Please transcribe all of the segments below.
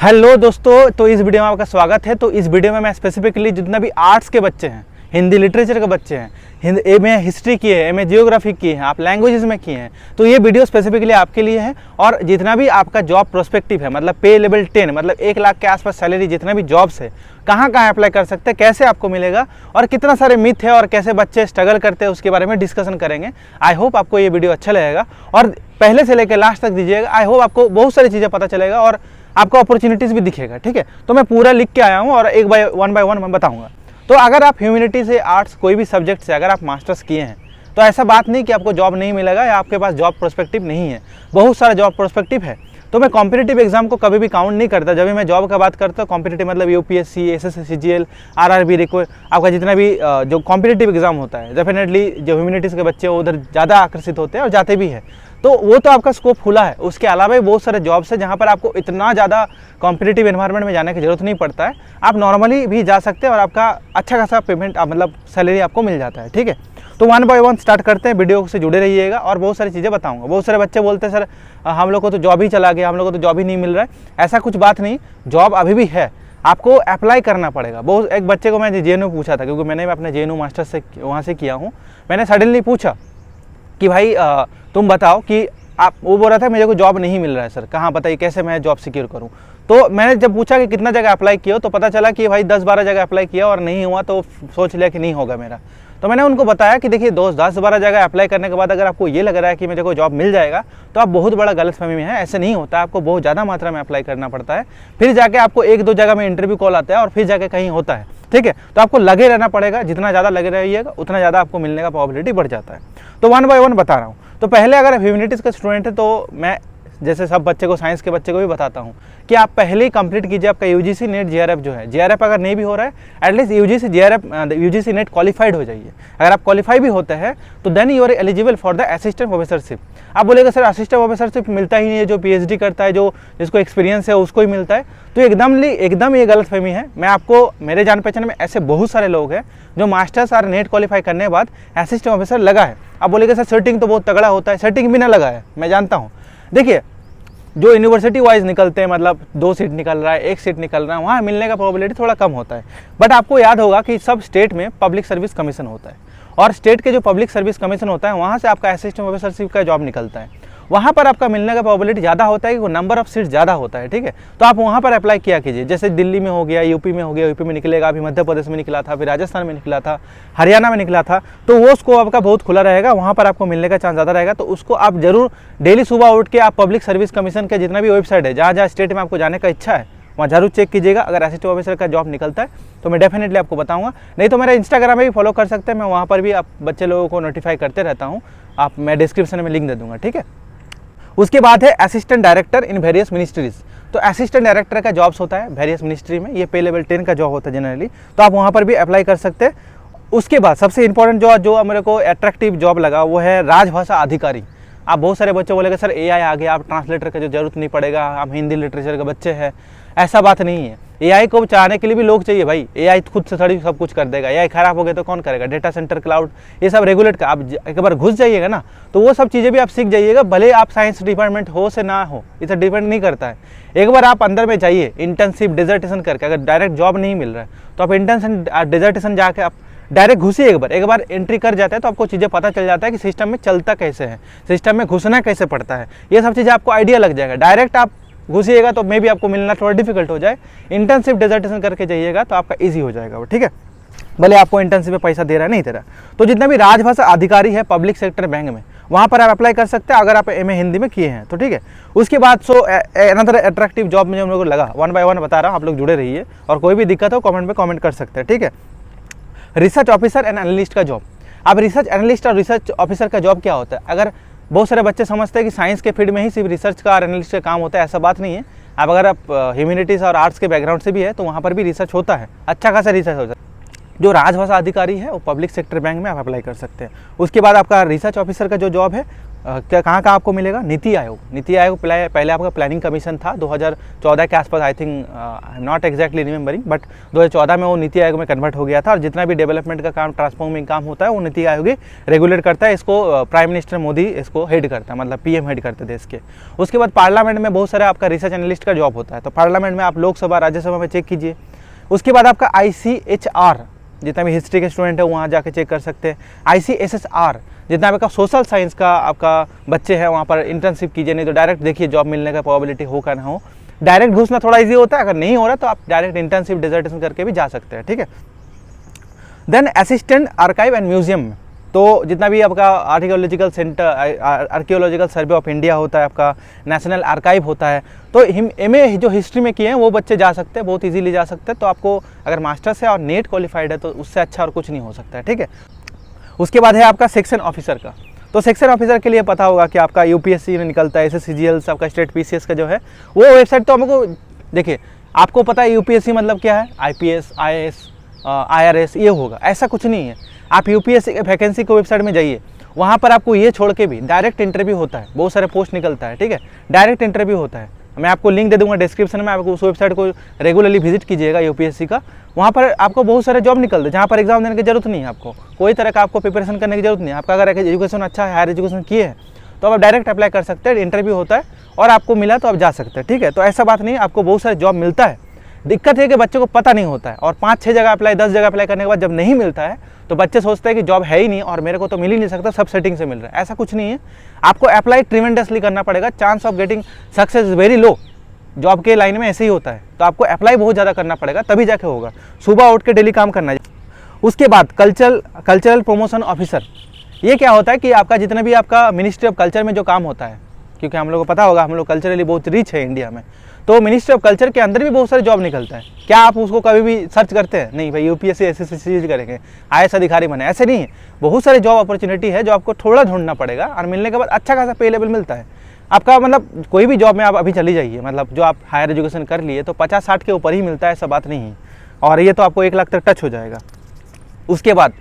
Hello दोस्तों, तो इस वीडियो में आपका स्वागत है। तो इस वीडियो में मैं स्पेसिफिकली जितना भी आर्ट्स के बच्चे हैं, हिंदी लिटरेचर के बच्चे हैं, एमए हिस्ट्री किए हैं, एमए जियोग्राफी किए हैं, आप लैंग्वेजेस में किए हैं, तो ये वीडियो स्पेसिफिकली आपके लिए है। और जितना भी आपका जॉब प्रोस्पेक्टिव है, मतलब पे लेवल 10, मतलब 1 लाख के आसपास सैलरी, जितना भी जॉब्स है, कहाँ कहाँ अप्लाई कर सकते हैं, कैसे आपको मिलेगा और कितना सारे मिथ है और कैसे बच्चे स्ट्रगल करते हैं, उसके बारे में डिस्कशन करेंगे। आई होप आपको ये वीडियो अच्छा लगेगा और पहले से लेकर लास्ट तक दीजिएगा। आई होप आपको बहुत सारी चीज़ें पता चलेगा और आपको अपॉर्चुनिटीज़ भी दिखेगा। ठीक है, तो मैं पूरा लिख के आया हूँ और वन बाय वन मैं बताऊँगा। तो अगर आप ह्यूमैनिटी से, आर्ट्स, कोई भी सब्जेक्ट से अगर आप मास्टर्स किए हैं, तो ऐसा बात नहीं कि आपको जॉब नहीं मिलेगा या आपके पास जॉब प्रोस्पेक्टिव नहीं है। बहुत सारा जॉब प्रोस्पेक्टिव है। तो मैं कॉम्पिटिटिव एग्जाम को कभी भी काउंट नहीं करता। जब भी मैं जॉब का बात करता हूँ, कॉम्पिटिटिव मतलब यूपीएससी, एसएससी, सीजीएल, आरआरबी, रिको, आपका जितना भी जो कॉम्पिटिटिव एग्जाम होता है, डेफिनेटली जो ह्यूमैनिटीज़ के बच्चे उधर ज़्यादा आकर्षित होते हैं और जाते भी हैं। तो वो तो आपका स्कोप खुला है। उसके अलावा भी बहुत सारे जॉब्स है जहाँ पर आपको इतना ज़्यादा कॉम्पिटिटिव एनवायरनमेंट में जाने की जरूरत नहीं पड़ता है। आप नॉर्मली भी जा सकते हैं और आपका अच्छा खासा पेमेंट, मतलब सैलरी आपको मिल जाता है। ठीक है, तो वन बाय वन स्टार्ट करते हैं। वीडियो से जुड़े रहिएगा और बहुत सारी चीज़ें बताऊंगा। बहुत सारे बच्चे बोलते हैं सर हम लोग को तो जॉब ही चला गया, हम लोग को तो जॉब ही नहीं मिल रहा है। ऐसा कुछ बात नहीं, जॉब अभी भी है, आपको अप्लाई करना पड़ेगा। बहुत एक बच्चे को मैं जेएनयू पूछा था, क्योंकि मैंने अपने जेएनयू मास्टर से वहाँ से किया हूँ। मैंने सडनली पूछा कि भाई तुम बताओ कि आप, वो बोल रहा था मेरे को जॉब नहीं मिल रहा है सर, कहाँ बताइए कैसे मैं जॉब सिक्योर करूँ। तो मैंने जब पूछा कि कितना जगह अप्लाई किया, तो पता चला कि भाई 10-12 जगह अप्लाई किया और नहीं हुआ। तो सोच लिया कि नहीं होगा मेरा। तो मैंने उनको बताया कि देखिए दोस्त, 10-12 जगह अप्लाई करने के बाद अगर आपको ये लग रहा है कि मेरे को जॉब मिल जाएगा, तो आप बहुत बड़ा गलतफहमी में है। ऐसे नहीं होता, आपको बहुत ज़्यादा मात्रा में अप्लाई करना पड़ता है। फिर जाके आपको 1-2 जगह में इंटरव्यू कॉल आता है और फिर जाके कहीं होता है। ठीक है, तो आपको लगे रहना पड़ेगा। जितना ज़्यादा लगे रहिएगा उतना ज़्यादा आपको मिलने का प्रोबेबिलिटी बढ़ जाता है। तो वन बाय वन बता रहा हूँ। तो पहले अगर आप ह्यूमैनिटीज़ का स्टूडेंट है, तो मैं जैसे सब बच्चे को, साइंस के बच्चे को भी बताता हूँ कि आप पहले ही कंप्लीट कीजिए आपका यूजीसी नेट जीआरएफ जो है। जीआरएफ अगर नहीं भी हो रहा है, एटलीस्ट यूजीसी नेट क्वालिफाइड हो जाइए। अगर आप क्वालिफाई भी होते हैं तो then you are eligible for the assistant professorship. आप बोलेगा सर असिस्टेंट प्रोफेसरशिप मिलता ही नहीं है, जो पीएचडी करता है, जो जिसको एक्सपीरियंस है उसको ही मिलता है। तो एकदम ये गलतफहमी है। मैं आपको, मेरे जान पहचान में ऐसे बहुत सारे लोग हैं जो मास्टर्स और नेट क्वालिफाई करने के बाद असिस्टेंट प्रोफेसर लगा है। आप बोलेगा सर सेटिंग तो बहुत तगड़ा होता है, सेटिंग भी ना लगा है, मैं जानता हूँ। देखिए, जो यूनिवर्सिटी वाइज निकलते हैं, मतलब 2 सीट निकल रहा है, 1 सीट निकल रहा है, वहाँ मिलने का प्रोबेबिलिटी थोड़ा कम होता है। बट आपको याद होगा कि सब स्टेट में पब्लिक सर्विस कमीशन होता है और स्टेट के जो पब्लिक सर्विस कमीशन होता है, वहाँ से आपका असिस्टेंट प्रोफेसरशिप का जॉब निकलता है। वहाँ पर आपका मिलने का प्रोबेबिलिटी ज़्यादा होता है, कि वो नंबर ऑफ सीट ज़्यादा होता है। ठीक है, तो आप वहाँ पर अप्लाई किया कीजिए। जैसे दिल्ली में हो गया, यूपी में हो गया, यूपी में निकलेगा, अभी मध्य प्रदेश में निकला था, फिर राजस्थान में निकला था, हरियाणा में निकला था। तो वो स्कोप आपका बहुत खुला रहेगा, वहाँ पर आपको मिलने का चांस ज़्यादा रहेगा। तो उसको आप जरूर डेली सुबह उठ के आप पब्लिक सर्विस कमीशन के जितना भी वेबसाइट है, जहाँ जहाँ स्टेट में आपको जाने का इच्छा है, वहाँ जरूर चेक कीजिएगा। अगर असिस्टेंट ऑफिसर का जॉब निकलता है तो मैं डेफिनेटली आपको बताऊंगा। नहीं तो मेरा इंस्टाग्राम में भी फॉलो कर सकते हैं, मैं वहाँ पर भी आप बच्चे लोगों को नोटिफाई करते रहता हूँ। मैं डिस्क्रिप्शन में लिंक दे दूँगा। ठीक है, उसके बाद है assistant director in various ministries. तो असिस्टेंट डायरेक्टर का जॉब्स होता है वेरियस मिनिस्ट्री में, ये पे लेवल 10 का जॉब होता है जनरली। तो आप वहाँ पर भी अप्लाई कर सकते हैं। उसके बाद सबसे इंपॉर्टेंट जो मेरे को अट्रैक्टिव जॉब लगा, वो है राजभाषा अधिकारी। आप बहुत सारे बच्चे बोलेगा सर एआई आ गया, आप ट्रांसलेटर का जो जरूरत नहीं पड़ेगा, हम हिंदी लिटरेचर के बच्चे हैं। ऐसा बात नहीं है। एआई को चाहने के लिए भी लोग चाहिए भाई। एआई खुद से थोड़ी सब कुछ कर देगा। एआई खराब हो गया तो कौन करेगा? डेटा सेंटर, क्लाउड, ये सब रेगुलेट का आप एक बार घुस जाइएगा ना, तो वो सब चीज़ें भी आप सीख जाइएगा। भले आप साइंस डिपार्टमेंट हो से ना हो, इसे डिपेंड नहीं करता है। एक बार आप अंदर में जाइए, इंटर्नशिप, डिजर्टेशन करके। अगर डायरेक्ट जॉब नहीं मिल रहा है तो आप इंटर्नशिप, डिजर्टेशन जाके आप डायरेक्ट घुसिए। एक बार एंट्री कर जाता है तो आपको चीज़ें पता चल जाता है कि सिस्टम में चलता कैसे है, सिस्टम में घुसना कैसे पड़ता है। ये सब चीज़ें आपको आइडिया लग जाएगा। डायरेक्ट आप घुसिएगा तो मे भी आपको मिलना थोड़ा डिफिकल्ट हो जाए। इंटर्नशिप, डिजर्टेशन करके जाइएगा तो आपका ईजी हो जाएगा वो। ठीक है, भले आपको इंटर्नशिप में पैसा दे रहा है नहीं दे रहा। तो जितना भी राजभाषा अधिकारी है पब्लिक सेक्टर बैंक में, वहाँ पर आप अप्लाई कर सकते हैं अगर आप एमए हिंदी में किए हैं तो। ठीक है, उसके बाद अनदर अट्रैक्टिव जॉब में जो हम लोग को लगा, वन बाय वन बता रहा हूँ, आप लोग जुड़े रहिए और कोई भी दिक्कत हो कमेंट में कमेंट कर सकते हैं। ठीक है, रिसर्च ऑफिसर एंड एनालिस्ट का जॉब। अब रिसर्च एनालिस्ट और रिसर्च ऑफिसर का जॉब क्या होता है? अगर बहुत सारे बच्चे समझते हैं कि साइंस के फील्ड में ही सिर्फ रिसर्च का और एनालिस्ट का काम होता है, ऐसा बात नहीं है। अब अगर आप ह्यूमैनिटीज़ और आर्ट्स के बैकग्राउंड से भी है तो वहाँ पर भी रिसर्च होता है, अच्छा खासा रिसर्च होता है। जो राजभाषा अधिकारी है वो पब्लिक सेक्टर बैंक में आप अप्लाई कर सकते हैं। उसके बाद आपका रिसर्च ऑफिसर का जो जॉब है कहाँ आपको मिलेगा, नीति आयोग। नीति आयोग पहले आपका प्लानिंग कमीशन था 2014 के आसपास, I think I am not exactly remembering, but 2014 में वो नीति आयोग में कन्वर्ट हो गया था। और जितना भी डेवलपमेंट का काम, ट्रांसफॉर्मिंग काम होता है वो नीति आयोग ही रेगुलेट करता है। इसको प्राइम मिनिस्टर मोदी इसको हेड करता है, मतलब पीएम हेड करते देश के। उसके बाद पार्लियामेंट में बहुत सारा आपका रिसर्च एनालिस्ट का जॉब होता है, तो पार्लियामेंट में आप लोकसभा राज्यसभा में चेक कीजिए। उसके बाद आपका ICHR, जितना भी हिस्ट्री के स्टूडेंट है वहाँ जाके चेक कर सकते हैं। ICSSR, जितना आपका सोशल साइंस का आपका बच्चे हैं वहाँ पर इंटर्नशिप कीजिए, नहीं तो डायरेक्ट देखिए जॉब मिलने का प्रोबेबिलिटी हो का ना हो। डायरेक्ट घुसना थोड़ा इजी होता है, अगर नहीं हो रहा तो आप डायरेक्ट इंटर्नशिप डिसर्टेशन करके भी जा सकते हैं, ठीक है। Then assistant archive and museum में, तो जितना भी आपका archaeological centre, archaeological survey of India होता है, आपका नेशनल आर्काइव होता है, तो MA जो हिस्ट्री में किए हैं वो बच्चे जा सकते हैं, बहुत इजीली जा सकते हैं। तो आपको अगर मास्टर्स है और नेट क्वालिफाइड है तो उससे अच्छा और कुछ नहीं हो सकता है, ठीक है। उसके बाद है आपका सेक्शन ऑफिसर का, तो सेक्शन ऑफिसर के लिए पता होगा कि आपका UPSC में निकलता है, SSCGL आपका स्टेट PCS का जो है वो वेबसाइट। तो हमको देखिए, आपको पता है UPSC मतलब क्या है, IPS IAS IRS ये होगा, ऐसा कुछ नहीं है। आप UPSC के वैकेंसी को वेबसाइट में जाइए, वहाँ पर आपको ये छोड़ के भी डायरेक्ट इंटरव्यू होता है, बहुत सारे पोस्ट निकलता है, ठीक है, डायरेक्ट इंटरव्यू होता है। मैं आपको लिंक दे दूंगा डिस्क्रिप्शन में, आपको उस वेबसाइट को रेगुलरली विजिट कीजिएगा UPSC का। वहाँ पर आपको बहुत सारे जॉब निकलते हैं जहाँ पर एग्जाम देने की जरूरत नहीं है, आपको कोई तरह का आपको प्रिपरेशन करने की जरूरत नहीं है। आपका अगर एजुकेशन अच्छा है, हायर एजुकेशन किए हैं, तो आप डायरेक्ट अप्लाई कर सकते हैं, इंटरव्यू होता है और आपको मिला तो आप जा सकते हैं, ठीक है। तो ऐसा बात नहीं है, आपको बहुत सारे जॉब मिलता है। दिक्कत है कि बच्चों को पता नहीं होता है, और 5-6 जगह अप्लाई, 10 जगह अप्लाई करने के बाद जब नहीं मिलता है तो बच्चे सोचते हैं कि जॉब है ही नहीं और मेरे को तो मिल ही नहीं सकता, सब सेटिंग से मिल रहा है। ऐसा कुछ नहीं है, आपको अप्लाई ट्रिमेंडसली करना पड़ेगा। Chance of getting success is very low, job के लाइन में ऐसे ही होता है। तो आपको अप्लाई बहुत ज़्यादा करना पड़ेगा, तभी जाके होगा। सुबह उठ के डेली काम करना है। उसके बाद कल्चरल प्रमोशन ऑफिसर, ये क्या होता है कि आपका जितना भी आपका मिनिस्ट्री ऑफ कल्चर में जो काम होता है, क्योंकि हम लोग को पता होगा हम लोग कल्चरली बहुत रिच है इंडिया में, तो मिनिस्ट्री ऑफ कल्चर के अंदर भी बहुत सारे जॉब निकलता है। क्या आप उसको कभी भी सर्च करते हैं? नहीं भाई, UPSC SSC करेंगे, IAS अधिकारी बने, ऐसे नहीं है। बहुत सारे जॉब अपॉर्चुनिटी है जो आपको थोड़ा ढूंढना पड़ेगा, और मिलने के बाद अच्छा खासा पे लेवल मिलता है आपका। मतलब कोई भी जॉब में आप अभी चली जाइए, मतलब जो आप हायर एजुकेशन कर लिए तो 50-60 के ऊपर ही मिलता है, ऐसा बात नहीं है। और ये तो आपको 1 लाख तक टच हो जाएगा। उसके बाद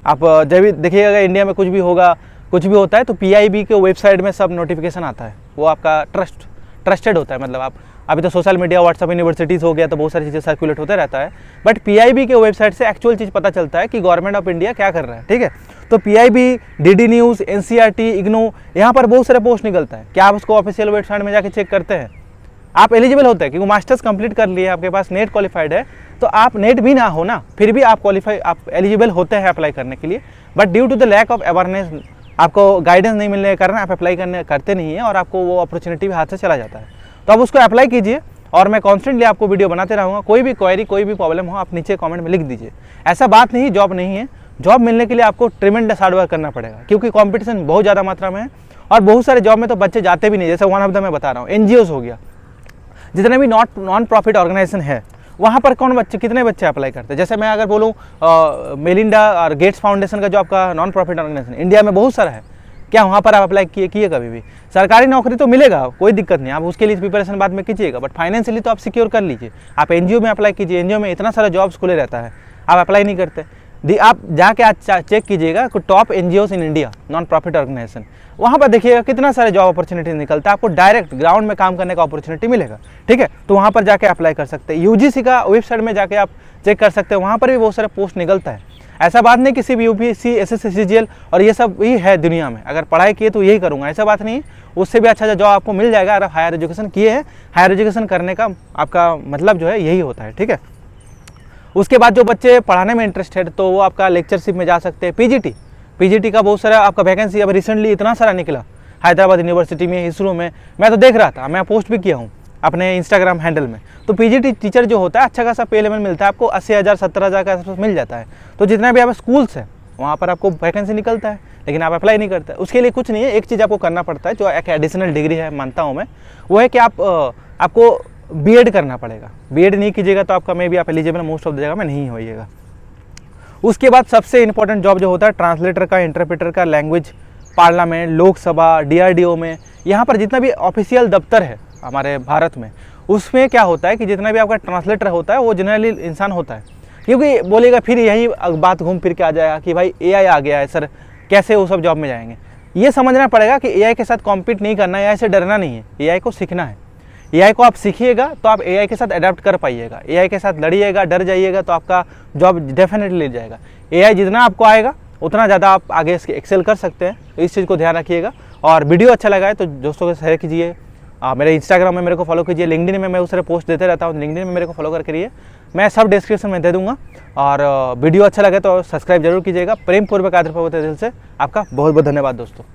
आप जब भी देखिएगा इंडिया में कुछ भी होगा, कुछ भी होता है, तो PIB के वेबसाइट में सब नोटिफिकेशन आता है, वो आपका ट्रस्टेड होता है। मतलब आप अभी तो सोशल मीडिया, व्हाट्सएप, यूनिवर्सिटीज़ हो गया तो बहुत सारी चीज़ें सर्कुलेट होते रहता है, बट PIB के वेबसाइट से एक्चुअल चीज़ पता चलता है कि गवर्नमेंट ऑफ इंडिया क्या कर रहा है, ठीक है। तो PIB, DD news, NCERT, IGNOU, यहाँ पर बहुत सारे पोस्ट निकलता है। क्या आप उसको ऑफिशियल वेबसाइट में जाके चेक करते हैं? आप एलिजिबल होते हैं क्योंकि मास्टर्स कंप्लीट कर लिए, आपके पास नेट क्वालिफाइड है, तो आप नेट भी ना हो ना, फिर भी आप एलिजिबल होते हैं अप्लाई करने के लिए। But due to the lack of awareness, आपको गाइडेंस नहीं मिलने के कारण आप अप्लाई करते नहीं हैं और आपको वो अपॉर्चुनिटी भी हाथ से चला जाता है। तो आप उसको अप्लाई कीजिए, और मैं कॉन्स्टेंटली आपको वीडियो बनाते रहूँगा। कोई भी क्वेरी, कोई भी प्रॉब्लम हो, आप नीचे कमेंट में लिख दीजिए। ऐसा बात नहीं जॉब नहीं है, जॉब मिलने के लिए आपको ट्रिमेंडस हार्ड वर्क करना पड़ेगा, क्योंकि कंपटीशन बहुत ज़्यादा मात्रा में है। और बहुत सारे जॉब में तो बच्चे जाते भी नहीं, जैसे वन ऑफ द मैं बता रहा हूँ, NGOs हो गया, जितने भी नॉन प्रॉफिट ऑर्गेनाइजेशन है, वहाँ पर कितने बच्चे अप्लाई करते हैं। जैसे मैं अगर बोलूँ मेलिंडा और गेट्स फाउंडेशन का जो आपका नॉन प्रॉफिट ऑर्गेनाइजेशन इंडिया में बहुत सारा है, क्या वहाँ पर आप अप्लाई किए कभी भी? सरकारी नौकरी तो मिलेगा, कोई दिक्कत नहीं, आप उसके लिए प्रिपरेशन बाद में कीजिएगा, बट फाइनेंशियली तो आप सिक्योर कर लीजिए। आप NGO में अप्लाई कीजिए, NGO में इतना सारा जॉब्स खुले रहता है, आप अप्लाई नहीं करते। आप जाके आज चेक कीजिएगा top NGOs in India, non profit organisation, वहाँ पर देखिएगा कितना सारे जॉब अपॉर्चुनिटी निकलता है, आपको डायरेक्ट ग्राउंड में काम करने का अपॉर्चुनिटी मिलेगा, ठीक है। तो वहाँ पर जाके अप्लाई कर सकते हैं। UGC का वेबसाइट में जाके आप चेक कर सकते हैं, वहाँ पर भी बहुत सारे पोस्ट निकलता है। ऐसा बात नहीं कि सिर्फ UPSC, SSC, CGL और ये सब ही है दुनिया में, अगर पढ़ाई किए तो यही करूँगा, ऐसा बात नहीं है। उससे भी अच्छा जॉब आपको मिल जाएगा अगर हायर एजुकेशन किए हैं। हायर एजुकेशन करने का आपका मतलब जो है यही होता है, ठीक है। उसके बाद जो बच्चे पढ़ाने में इंटरेस्टेड, तो वो आपका लेक्चरशिप में जा सकते हैं। PGT का बहुत सारा आपका वैकेंसी अब रिसेंटली इतना सारा निकला, हैदराबाद यूनिवर्सिटी में, इसरो में, मैं तो देख रहा था, मैं पोस्ट भी किया हूँ अपने इंस्टाग्राम हैंडल में। तो PGT टीचर जो होता है अच्छा खासा पे लेवल मिलता है, आपको 80,000 70,000 के आसपास मिल जाता है। तो जितना भी आप स्कूल्स है वहाँ पर आपको वैकेंसी निकलता है, लेकिन आप अप्लाई नहीं करते। उसके लिए कुछ नहीं है, एक चीज़ आपको करना पड़ता है जो एक एडिशनल डिग्री है, मानता हूँ मैं, वो है कि आपको B.Ed करना पड़ेगा। B.Ed नहीं कीजिएगा तो आपका मे भी आप एलिजिबल मोस्ट ऑफ द जगह में नहीं होइएगा। उसके बाद सबसे इंपॉर्टेंट जॉब जो होता है ट्रांसलेटर का, इंटरप्रेटर का, लैंग्वेज, पार्लियामेंट, लोकसभा, DRDO में, यहाँ पर जितना भी ऑफिशियल दफ्तर है हमारे भारत में, उसमें क्या होता है कि जितना भी आपका ट्रांसलेटर होता है वो जनरली इंसान होता है। क्योंकि बोलेगा फिर यही बात घूम फिर के आ जाएगा कि भाई AI आ गया है सर, कैसे वो सब जॉब में जाएंगे। ये समझना पड़ेगा कि एआई के साथ कॉम्पीट नहीं करना है, एआई से डरना नहीं है, एआई को सीखना है। एआई को आप सीखिएगा तो आप एआई के साथ अडेप्ट कर पाइएगा। एआई के साथ लड़िएगा, डर जाइएगा तो आपका जॉब डेफिनेटली ले जाएगा। एआई जितना आपको आएगा उतना ज़्यादा आप आगे इसके एक्सेल कर सकते हैं, तो इस चीज़ को ध्यान रखिएगा। और वीडियो अच्छा लगा है तो दोस्तों को शेयर कीजिए, मेरे इंस्टाग्राम में मेरे को फॉलो कीजिए, लिंक्डइन में मैं उस तरह पोस्ट देते रहता हूँ, लिंक्डइन में मेरे को फॉलो करके रहिए, मैं सब डिस्क्रिप्शन में दे दूँगा। और वीडियो अच्छा लगे तो सब्सक्राइब जरूर कीजिएगा। प्रेम पूर्वक आदर पूर्वक दिल से आपका बहुत बहुत धन्यवाद दोस्तों।